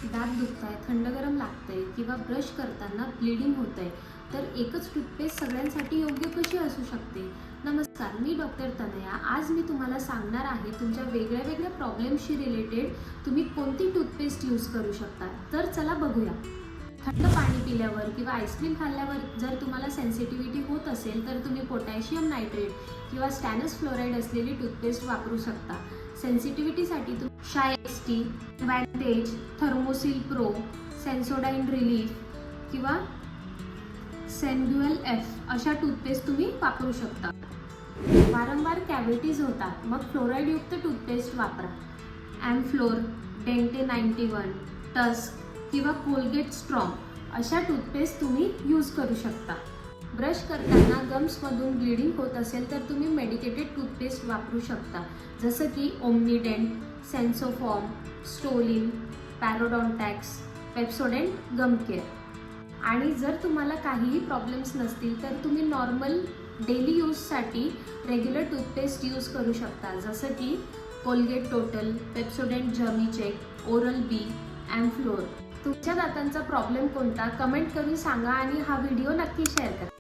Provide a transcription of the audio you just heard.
दात दुखताय, थंड गरम लागतंय किंवा ब्रश करताना ब्लिडिंग होतंय, तर एकच टूथपेस्ट सगळ्यांसाठी योग्य कशी असू शकते? नमस्कार, मी डॉक्टर तनया. आज मी तुम्हाला सांगणार आहे तुमच्या वेगळ्या वेगळ्या प्रॉब्लेमशी रिलेटेड तुम्ही कोणती टूथपेस्ट यूज करू शकता. तर चला बघूया. थंड पाणी पिल्यावर किंवा आईस्क्रीम खाल्ल्यावर जर तुम्हाला सेन्सिटिव्हिटी होत असेल तर तुम्ही पोटॅशियम नायट्रेट किंवा स्टॅनस फ्लोराईड असलेली टूथपेस्ट वापरू शकता. सेन्सिटिव्हिटीसाठी तुम्ही शायस्टी, वॅन्टेज, थर्मोसिल प्रो, सेन्सोडाईन रिलीफ किंवा सेन्ग्युएल एफ अशा टूथपेस्ट तुम्ही वापरू शकता. वारंवार कॅव्हिटीज होतात, मग फ्लोराईडयुक्त टूथपेस्ट वापरा. ॲम्फ्लोर, डेंटे 91, टस्क किंवा कोलगेट स्ट्रॉंग अशा टूथपेस्ट तुम्ही यूज करू शकता. ब्रश करताना गम्समधून ब्लिडिंग होत असेल तर तुम्ही मेडिकेटेड टूथपेस्ट वापरू शकता, जसं की Omnident, Sensoform, Stolin, Parodontax, Pepsodent gum care. आणि जर तुम्हाला काहीही प्रॉब्लेम्स नसतील तर तुम्ही नॉर्मल डेली यूजसाठी रेग्युलर टूथपेस्ट यूज करू शकता, जसं की Colgate Total, Pepsodent Germicheck, Oral B, Amflor. तुमच्या दातांचा प्रॉब्लेम कोणता कमेंट करून सांगा आणि हा व्हिडिओ नक्की शेअर करा.